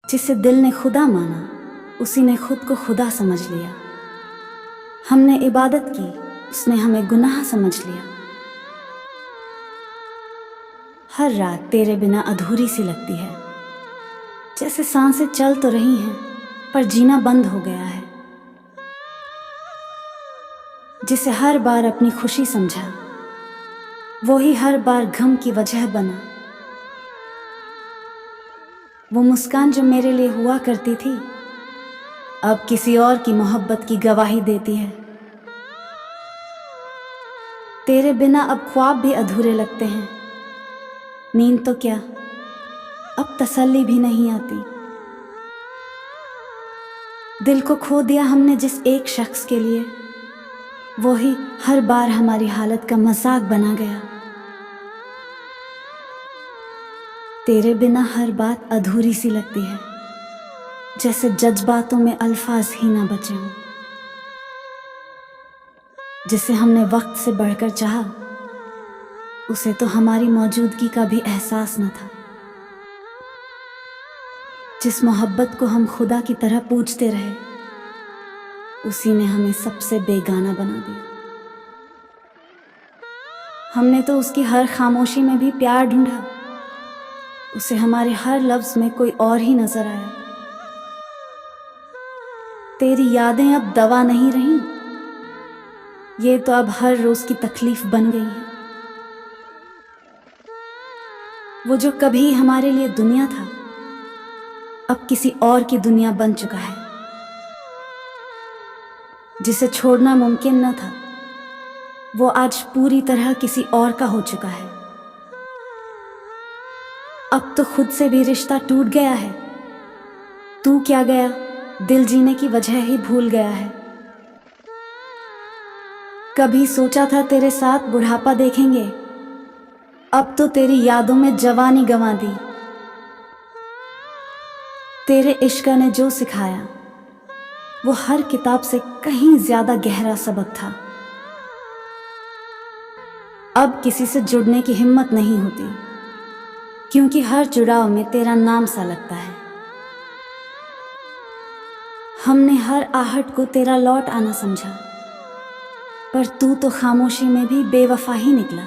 जिसे दिल ने खुदा माना, उसी ने खुद को खुदा समझ लिया। हमने इबादत की, उसने हमें गुनाह समझ लिया। हर रात तेरे बिना अधूरी सी लगती है, जैसे सांसें चल तो रही हैं पर जीना बंद हो गया है। जिसे हर बार अपनी खुशी समझा, वो ही हर बार गम की वजह बना। वो मुस्कान जो मेरे लिए हुआ करती थी, अब किसी और की मोहब्बत की गवाही देती है। तेरे बिना अब ख्वाब भी अधूरे लगते हैं, नींद तो क्या, अब तसल्ली भी नहीं आती। दिल को खो दिया हमने जिस एक शख्स के लिए, वो ही हर बार हमारी हालत का मजाक बना गया। तेरे बिना हर बात अधूरी सी लगती है, जैसे जज्बातों में अल्फाज ही ना बचे हों। जिसे हमने वक्त से बढ़कर चाहा, उसे तो हमारी मौजूदगी का भी एहसास न था। जिस मोहब्बत को हम खुदा की तरह पूजते रहे, उसी ने हमें सबसे बेगाना बना दिया। हमने तो उसकी हर खामोशी में भी प्यार ढूंढा, उसे हमारे हर लफ्ज में कोई और ही नजर आया। तेरी यादें अब दवा नहीं रहीं, ये तो अब हर रोज की तकलीफ बन गई है। वो जो कभी हमारे लिए दुनिया था, अब किसी और की दुनिया बन चुका है। जिसे छोड़ना मुमकिन न था, वो आज पूरी तरह किसी और का हो चुका है। अब तो खुद से भी रिश्ता टूट गया है। तू क्या गया, दिल जीने की वजह ही भूल गया है। कभी सोचा था तेरे साथ बुढ़ापा देखेंगे, अब तो तेरी यादों में जवानी गंवा दी। तेरे इश्क ने जो सिखाया, वो हर किताब से कहीं ज्यादा गहरा सबक था। अब किसी से जुड़ने की हिम्मत नहीं होती, क्योंकि हर जुड़ाव में तेरा नाम सा लगता है। हमने हर आहट को तेरा लौट आना समझा, पर तू तो खामोशी में भी बेवफा ही निकला।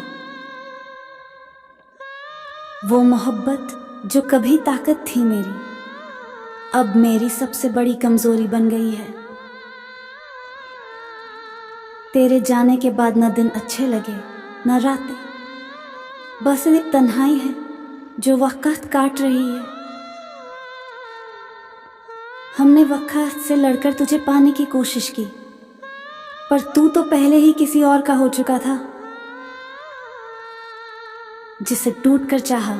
वो मोहब्बत जो कभी ताकत थी मेरी, अब मेरी सबसे बड़ी कमजोरी बन गई है। तेरे जाने के बाद न दिन अच्छे लगे न रातें, बस एक तन्हाई है जो वक्त काट रही है। हमने वक्त से लड़कर तुझे पाने की कोशिश की, पर तू तो पहले ही किसी और का हो चुका था। जिसे टूट कर चाहा,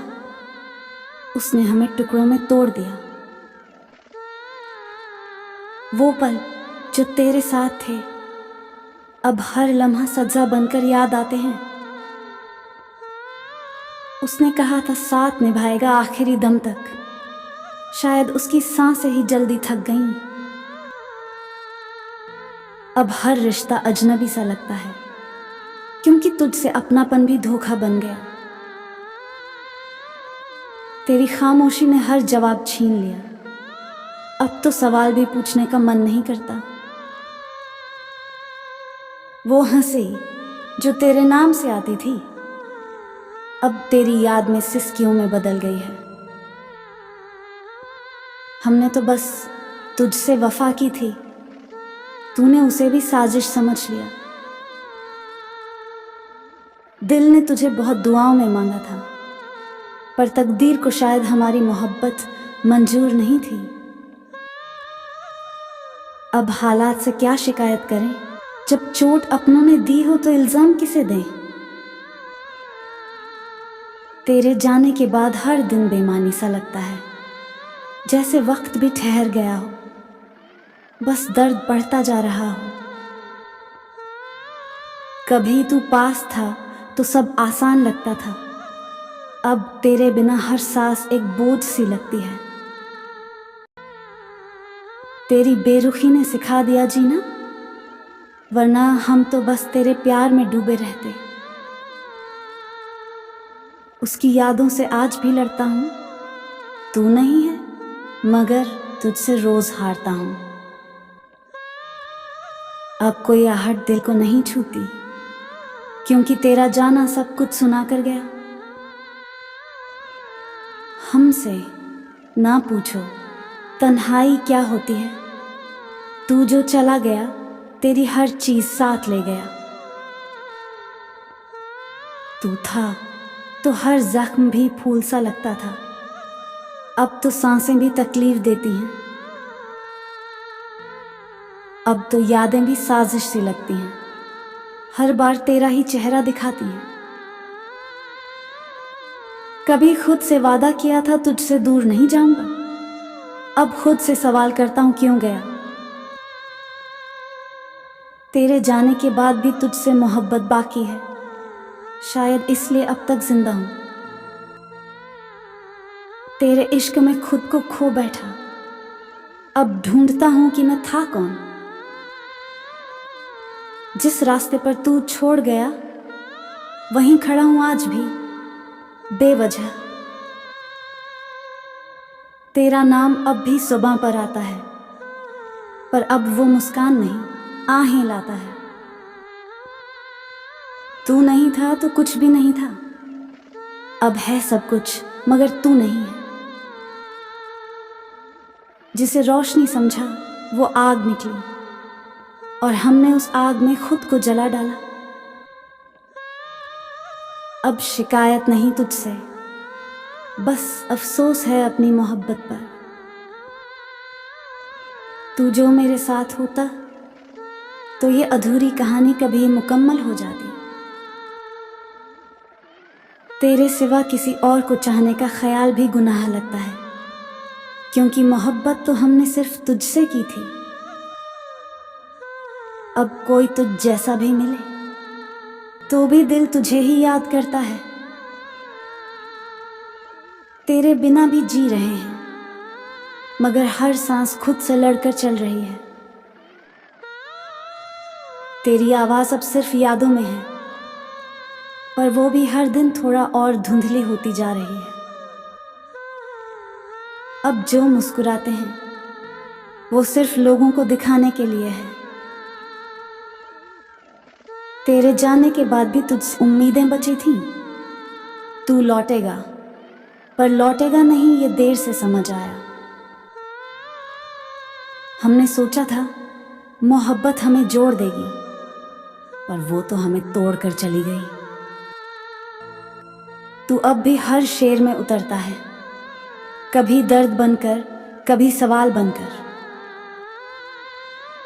उसने हमें टुकड़ों में तोड़ दिया। वो पल जो तेरे साथ थे, अब हर लम्हा सजा बनकर याद आते हैं। उसने कहा था साथ निभाएगा आखिरी दम तक, शायद उसकी सांसें ही जल्दी थक गईं। अब हर रिश्ता अजनबी सा लगता है, क्योंकि तुझसे अपनापन भी धोखा बन गया। तेरी खामोशी ने हर जवाब छीन लिया, अब तो सवाल भी पूछने का मन नहीं करता। वो हंसी जो तेरे नाम से आती थी, अब तेरी याद में सिसकियों में बदल गई है। हमने तो बस तुझसे वफा की थी, तूने उसे भी साजिश समझ लिया। दिल ने तुझे बहुत दुआओं में मांगा था, पर तकदीर को शायद हमारी मोहब्बत मंजूर नहीं थी। अब हालात से क्या शिकायत करें, जब चोट अपनों ने दी हो तो इल्जाम किसे दें। तेरे जाने के बाद हर दिन बेमानी सा लगता है, जैसे वक्त भी ठहर गया हो, बस दर्द बढ़ता जा रहा हो। कभी तू पास था तो सब आसान लगता था, अब तेरे बिना हर सांस एक बोझ सी लगती है। तेरी बेरुखी ने सिखा दिया जीना, वरना हम तो बस तेरे प्यार में डूबे रहते। उसकी यादों से आज भी लड़ता हूँ, तू नहीं है मगर तुझसे रोज हारता हूँ। अब कोई आहट दिल को नहीं छूती, क्योंकि तेरा जाना सब कुछ सुना कर गया। हमसे ना पूछो तन्हाई क्या होती है, तू जो चला गया तेरी हर चीज साथ ले गया। तू था तो हर जख्म भी फूल सा लगता था, अब तो सांसें भी तकलीफ देती हैं। अब तो यादें भी साजिश सी लगती हैं, हर बार तेरा ही चेहरा दिखाती हैं। कभी खुद से वादा किया था तुझसे दूर नहीं जाऊंगा, अब खुद से सवाल करता हूं क्यों गया। तेरे जाने के बाद भी तुझसे मोहब्बत बाकी है, शायद इसलिए अब तक जिंदा हूं। तेरे इश्क में खुद को खो बैठा, अब ढूंढता हूं कि मैं था कौन। जिस रास्ते पर तू छोड़ गया वहीं खड़ा हूं आज भी बेवजह। तेरा नाम अब भी जुबां पर आता है, पर अब वो मुस्कान नहीं आहें लाता है। तू नहीं था तो कुछ भी नहीं था, अब है सब कुछ मगर तू नहीं है। जिसे रोशनी समझा वो आग निकली, और हमने उस आग में खुद को जला डाला। अब शिकायत नहीं तुझसे, बस अफसोस है अपनी मोहब्बत पर। तू जो मेरे साथ होता तो ये अधूरी कहानी कभी मुकम्मल हो जाती। तेरे सिवा किसी और को चाहने का ख्याल भी गुनाह लगता है, क्योंकि मोहब्बत तो हमने सिर्फ तुझसे की थी। अब कोई तुझ जैसा भी मिले तो भी दिल तुझे ही याद करता है। तेरे बिना भी जी रहे हैं, मगर हर सांस खुद से लड़कर चल रही है। तेरी आवाज अब सिर्फ यादों में है, पर वो भी हर दिन थोड़ा और धुंधली होती जा रही है। अब जो मुस्कुराते हैं वो सिर्फ लोगों को दिखाने के लिए है। तेरे जाने के बाद भी तुझसे उम्मीदें बची थीं, तू लौटेगा, पर लौटेगा नहीं ये देर से समझ आया। हमने सोचा था मोहब्बत हमें जोड़ देगी, पर वो तो हमें तोड़ कर चली गई। तू अब भी हर शेर में उतरता है, कभी दर्द बनकर कभी सवाल बनकर।